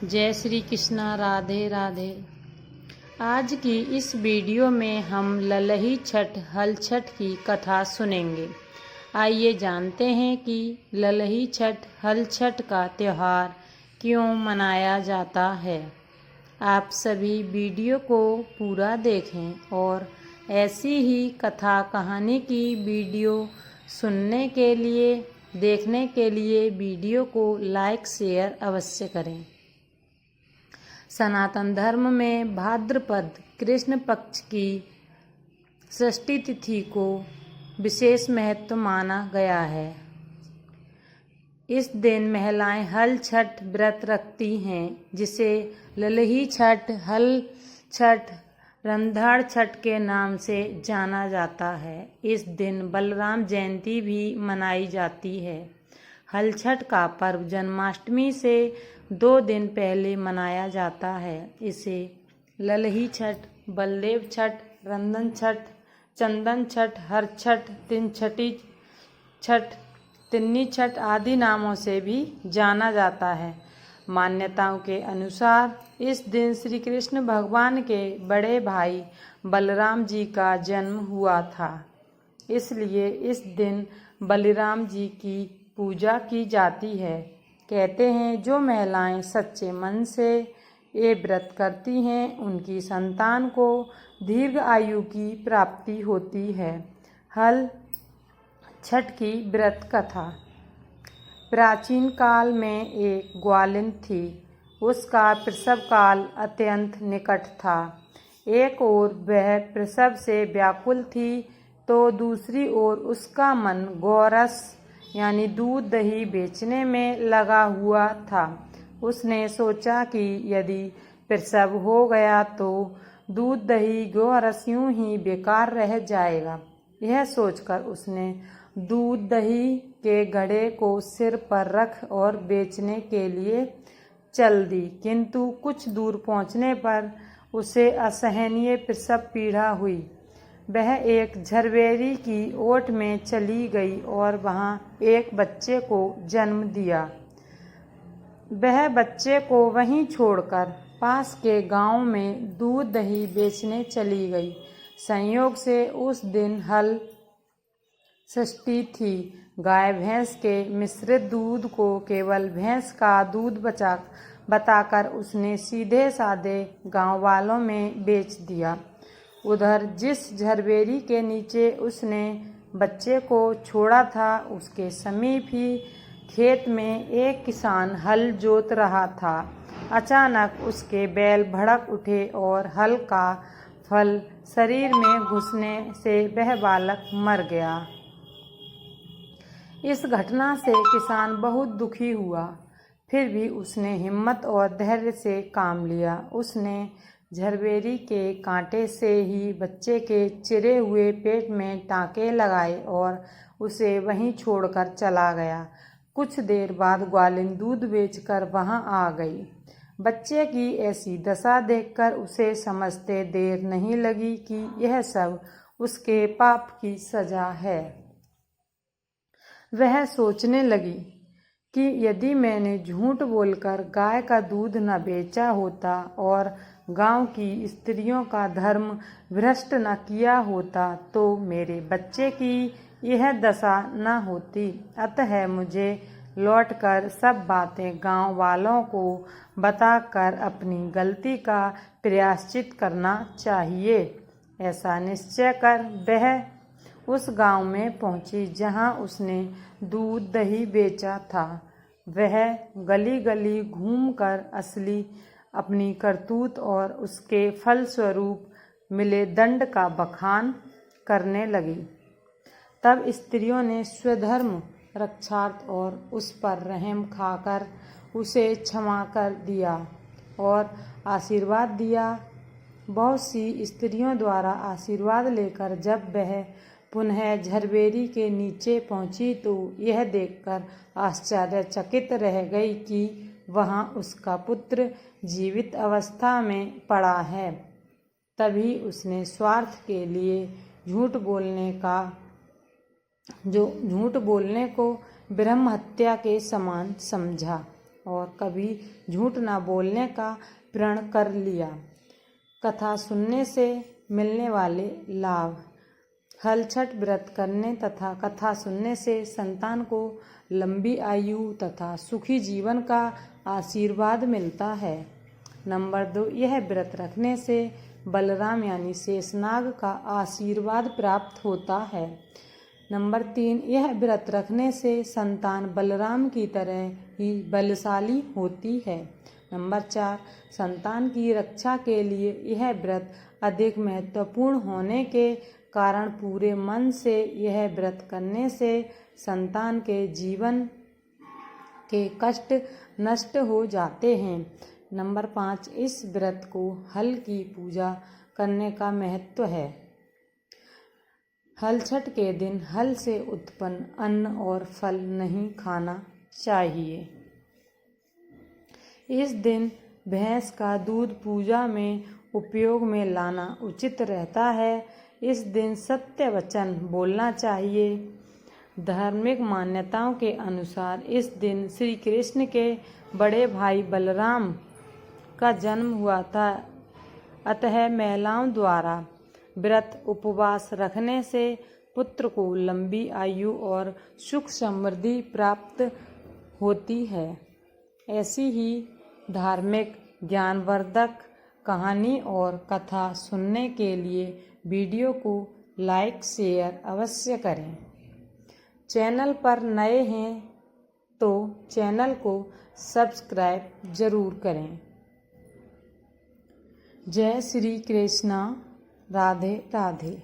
जय श्री कृष्णा। राधे राधे। आज की इस वीडियो में हम ललही छठ हल छठ की कथा सुनेंगे। आइए जानते हैं कि ललही छठ हल छठ का त्यौहार क्यों मनाया जाता है। आप सभी वीडियो को पूरा देखें और ऐसी ही कथा कहानी की वीडियो सुनने के लिए देखने के लिए वीडियो को लाइक शेयर अवश्य करें। सनातन धर्म में भाद्रपद कृष्ण पक्ष की षष्ठी तिथि को विशेष महत्व माना गया है। इस दिन महिलाएं हल छठ व्रत रखती हैं, जिसे ललही छठ, हल छठ, रंधड़ छठ के नाम से जाना जाता है। इस दिन बलराम जयंती भी मनाई जाती है। हल छठ का पर्व जन्माष्टमी से 2 दिन पहले मनाया जाता है। इसे ललही छठ, बलदेव छठ, रंधन छठ, चंदन छठ, हर छठ, तीन छठी छठ, तिन्नी छठ आदि नामों से भी जाना जाता है। मान्यताओं के अनुसार इस दिन श्री कृष्ण भगवान के बड़े भाई बलराम जी का जन्म हुआ था, इसलिए इस दिन बलराम जी की पूजा की जाती है। कहते हैं जो महिलाएं सच्चे मन से ये व्रत करती हैं, उनकी संतान को दीर्घ आयु की प्राप्ति होती है। हल छठ की व्रत कथा। प्राचीन काल में एक ग्वालिन थी। उसका प्रसव काल अत्यंत निकट था। एक ओर वह प्रसव से व्याकुल थी तो दूसरी ओर उसका मन गोरस यानी दूध दही बेचने में लगा हुआ था। उसने सोचा कि यदि प्रसव हो गया तो दूध दही गोरस यूं ही बेकार रह जाएगा। यह सोचकर उसने दूध दही के घड़े को सिर पर रख और बेचने के लिए चल दी, किंतु कुछ दूर पहुंचने पर उसे असहनीय प्रसव पीड़ा हुई। वह एक झरबेरी की ओट में चली गई और वहां एक बच्चे को जन्म दिया। वह बच्चे को वहीं छोड़कर पास के गांव में दूध दही बेचने चली गई। संयोग से उस दिन हल षष्ठी थी। गाय भैंस के मिश्रित दूध को केवल भैंस का दूध बताकर उसने सीधे साधे गांव वालों में बेच दिया। उधर जिस झरबेरी के नीचे उसने बच्चे को छोड़ा था, उसके समीप ही खेत में एक किसान हल जोत रहा था। अचानक उसके बैल भड़क उठे और हल का फल शरीर में घुसने से वह बालक मर गया। इस घटना से किसान बहुत दुखी हुआ, फिर भी उसने हिम्मत और धैर्य से काम लिया। उसने झरबेरी के कांटे से ही बच्चे के चिरे हुए पेट में टाँके लगाए और उसे वहीं छोड़कर चला गया। कुछ देर बाद ग्वालिन दूध बेचकर वहां आ गई। बच्चे की ऐसी दशा देखकर उसे समझते देर नहीं लगी कि यह सब उसके पाप की सजा है। वह सोचने लगी कि यदि मैंने झूठ बोलकर गाय का दूध न बेचा होता और गांव की स्त्रियों का धर्म भ्रष्ट न किया होता तो मेरे बच्चे की यह दशा न होती। अतः मुझे लौटकर सब बातें गांव वालों को बताकर अपनी गलती का प्रायश्चित करना चाहिए। ऐसा निश्चय कर वह उस गांव में पहुंची जहां उसने दूध दही बेचा था। वह गली गली घूमकर असली अपनी करतूत और उसके फलस्वरूप मिले दंड का बखान करने लगी। तब स्त्रियों ने स्वधर्म रक्षार्थ और उस पर रहम खाकर उसे क्षमा कर दिया और आशीर्वाद दिया। बहुत सी स्त्रियों द्वारा आशीर्वाद लेकर जब वह पुनः झरबेरी के नीचे पहुंची तो यह देखकर आश्चर्यचकित रह गई कि वहां उसका पुत्र जीवित अवस्था में पड़ा है। तभी उसने स्वार्थ के लिए झूठ बोलने को ब्रह्म हत्या के समान समझा। और कभी झूठ न बोलने का प्रण कर लिया। कथा सुनने से मिलने वाले लाभ। हल छठ व्रत करने तथा कथा सुनने से संतान को लंबी आयु तथा सुखी जीवन का आशीर्वाद मिलता है। नंबर 2, यह व्रत रखने से बलराम यानी शेषनाग का आशीर्वाद प्राप्त होता है। नंबर 3, यह व्रत रखने से संतान बलराम की तरह ही बलशाली होती है। नंबर 4, संतान की रक्षा के लिए यह व्रत अधिक महत्वपूर्ण होने के कारण पूरे मन से यह व्रत करने से संतान के जीवन के कष्ट नष्ट हो जाते हैं। नंबर 5, इस व्रत को हल की पूजा करने का महत्व है। हल छठ के दिन हल से उत्पन्न अन्न और फल नहीं खाना चाहिए। इस दिन भैंस का दूध पूजा में उपयोग में लाना उचित रहता है। इस दिन सत्य वचन बोलना चाहिए। धार्मिक मान्यताओं के अनुसार इस दिन श्री कृष्ण के बड़े भाई बलराम का जन्म हुआ था, अतः महिलाओं द्वारा व्रत उपवास रखने से पुत्र को लंबी आयु और सुख समृद्धि प्राप्त होती है। ऐसी ही धार्मिक ज्ञानवर्धक कहानी और कथा सुनने के लिए वीडियो को लाइक शेयर अवश्य करें। चैनल पर नए हैं तो चैनल को सब्सक्राइब जरूर करें। जय श्री कृष्णा। राधे राधे।